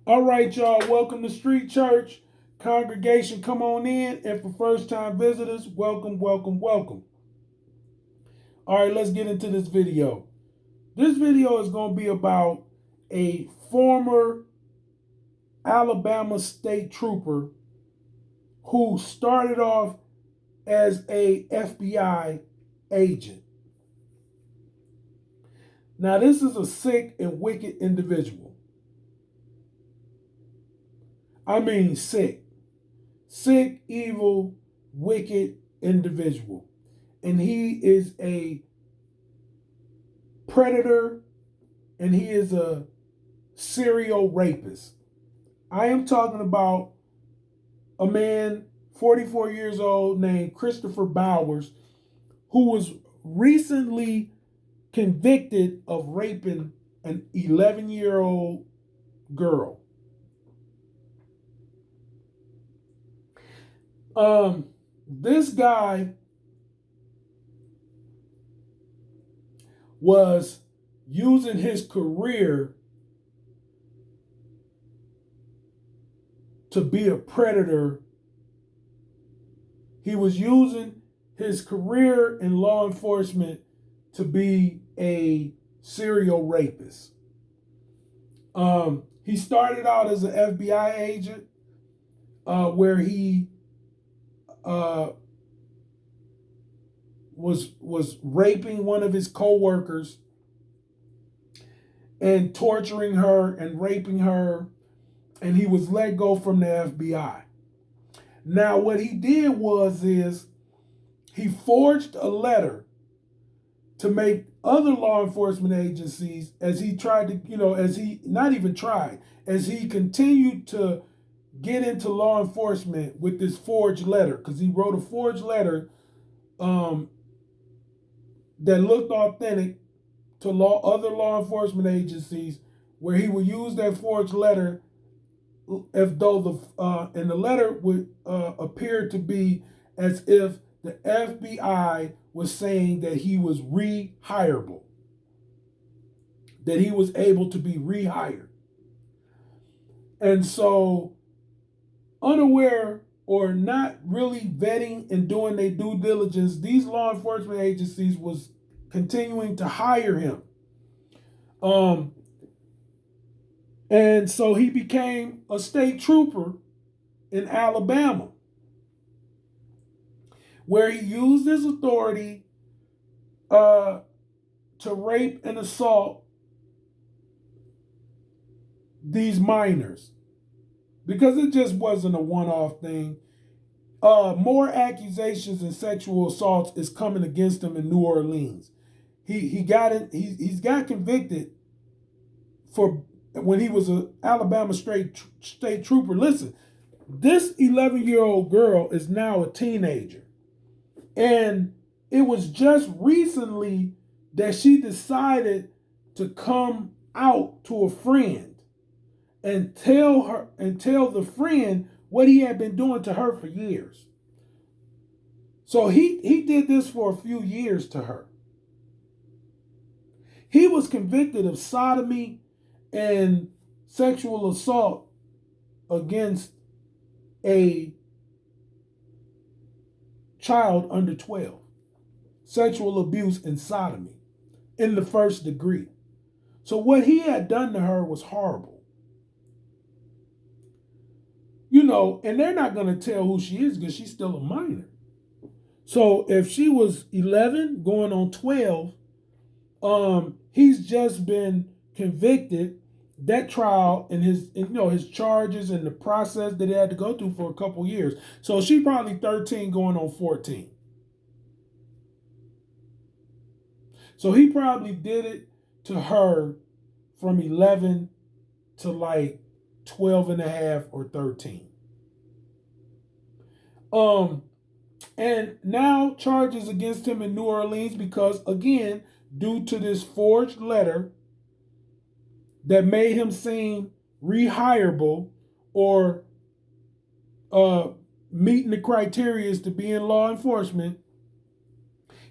All right, y'all. Welcome to Street Church. Congregation, come on in. And for first time visitors, welcome, welcome, welcome. All right, let's get into this video. This video is going to be about a former Alabama state trooper who started off as a FBI agent. Now, this is a sick and wicked individual. I mean, sick. Sick, evil, wicked individual. And he is a predator and he is a serial rapist. I am talking about a man, 44 years old, named Christopher Bowers, who was recently convicted of raping an 11-year-old girl. This guy was using his career to be a predator. He was using his career in law enforcement to be a serial rapist. He started out as an FBI agent, where he was raping one of his co-workers and torturing her and raping her, and he was let go from the FBI. Now, what he did is he forged a letter to make other law enforcement agencies, as he tried to, as he not even tried, as he continued to get into law enforcement with this forged letter, because he wrote a forged letter that looked authentic to other law enforcement agencies, where he would use that forged letter as though and the letter would appear to be as if the FBI was saying that he was rehireable, that he was able to be rehired. And so, unaware or not really vetting and doing their due diligence, these law enforcement agencies was continuing to hire him. And so he became a state trooper in Alabama, where he used his authority to rape and assault these minors, because it just wasn't a one-off thing. More accusations and sexual assaults is coming against him in New Orleans. He's got convicted for when he was an Alabama state trooper. Listen, this 11-year-old girl is now a teenager, and it was just recently that she decided to come out to a friend and tell the friend what he had been doing to her for years. So he did this for a few years to her. He was convicted of sodomy and sexual assault against a child under 12. Sexual abuse and sodomy in the first degree. So what he had done to her was horrible. And they're not going to tell who she is because she's still a minor. So if she was 11 going on 12, he's just been convicted. That trial and his charges and the process that he had to go through for a couple years. So she's probably 13 going on 14. So he probably did it to her from 11 to like 12 and a half or 13. And now charges against him in New Orleans because, again, due to this forged letter that made him seem rehireable or meeting the criteria to be in law enforcement,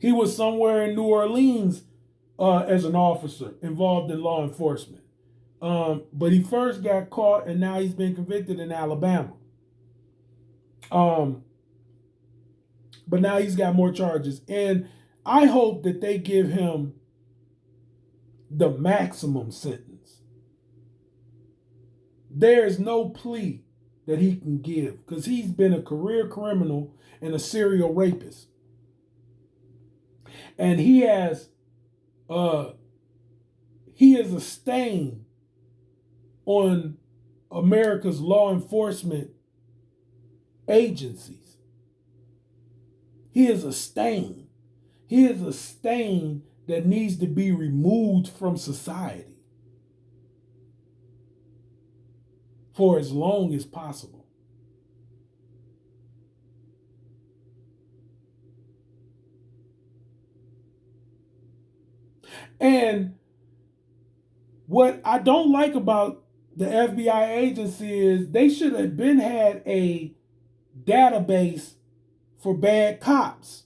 he was somewhere in New Orleans as an officer involved in law enforcement. But he first got caught, and now he's been convicted in Alabama. Um, but now he's got more charges, and I hope that they give him the maximum sentence. There is no plea that he can give because he's been a career criminal and a serial rapist, and uh he is a stain on America's law enforcement agencies. He is a stain. He is a stain that needs to be removed from society for as long as possible. And what I don't like about the FBI agency is they should have been had a database for bad cops.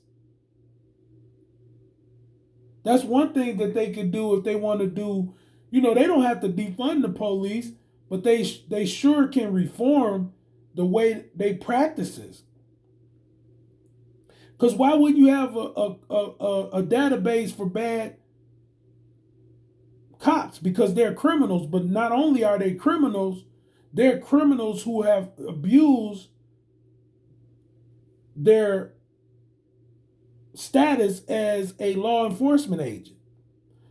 That's one thing that they could do if they want to do. They don't have to defund the police, but they sure can reform the way they practices. Because why would you have a database for bad cops? Because they're criminals, but not only are they criminals, they're criminals who have abused their status as a law enforcement agent.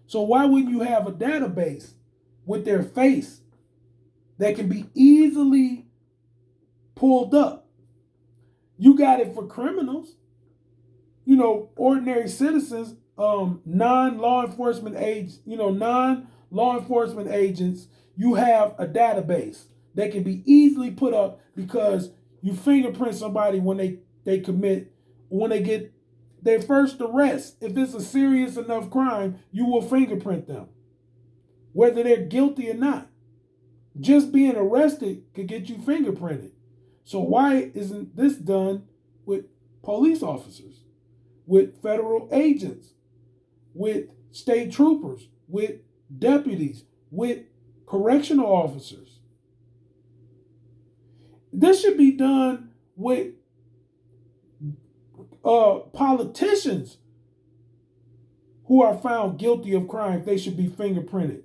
So why wouldn't you have a database with their face that can be easily pulled up? You got it for criminals, ordinary citizens, non-law enforcement agents, non-law enforcement agents. You have a database that can be easily put up because you fingerprint somebody when when they get their first arrest. If it's a serious enough crime, you will fingerprint them, whether they're guilty or not. Just being arrested could get you fingerprinted. So why isn't this done with police officers, with federal agents, with state troopers, with deputies, with correctional officers? This should be done with politicians who are found guilty of crimes. They should be fingerprinted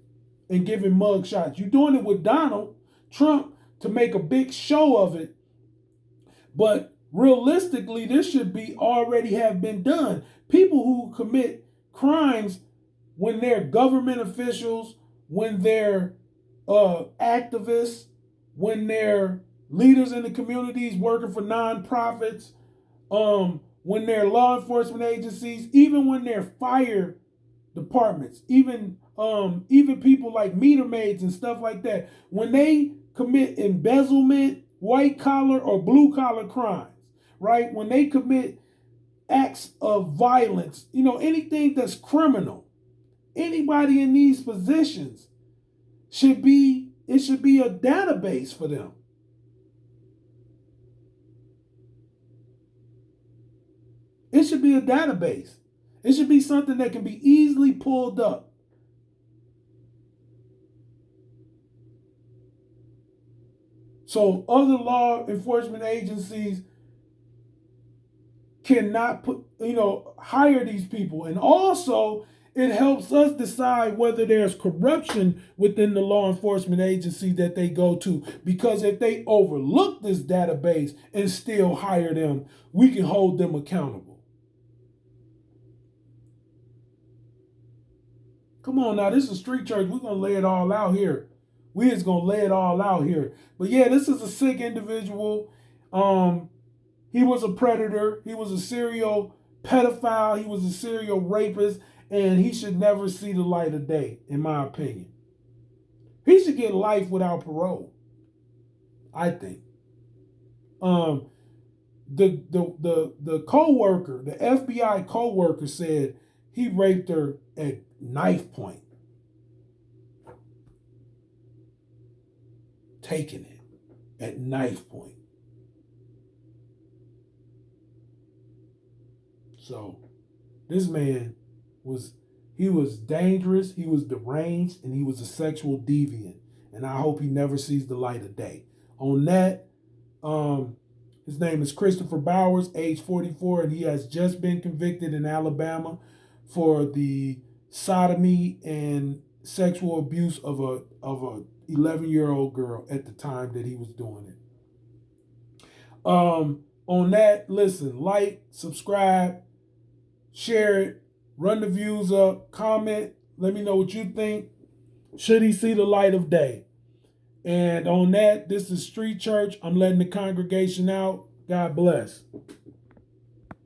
and given mug shots. You're doing it with Donald Trump to make a big show of it, but realistically, this should be already have been done. People who commit crimes when they're government officials, when they're activists, when they're leaders in the communities working for nonprofits, when they're law enforcement agencies, even when they're fire departments, even people like meter maids and stuff like that, when they commit embezzlement, white collar or blue collar crimes, right? When they commit acts of violence, anything that's criminal, anybody in these positions should be a database for them. It should be a database. It should be something that can be easily pulled up. So other law enforcement agencies cannot hire these people. And also, it helps us decide whether there's corruption within the law enforcement agency that they go to. Because if they overlook this database and still hire them, we can hold them accountable. Come on now, this is street church. We're going to lay it all out here. We just going to lay it all out here. But yeah, this is a sick individual. He was a predator. He was a serial pedophile. He was a serial rapist. And he should never see the light of day, in my opinion. He should get life without parole, I think. The co-worker, the FBI co-worker said he raped her at knife point. Taking it at knife point. So this man was dangerous, he was deranged, and he was a sexual deviant. and I hope he never sees the light of day. On that, his name is Christopher Bowers, age 44, and he has just been convicted in Alabama for the sodomy and sexual abuse of a 11-year-old girl at the time that he was doing it. On that, listen, like, subscribe, share it, run the views up, comment, let me know what you think. Should he see the light of day? And on that, this is Street Church. I'm letting the congregation out. God bless.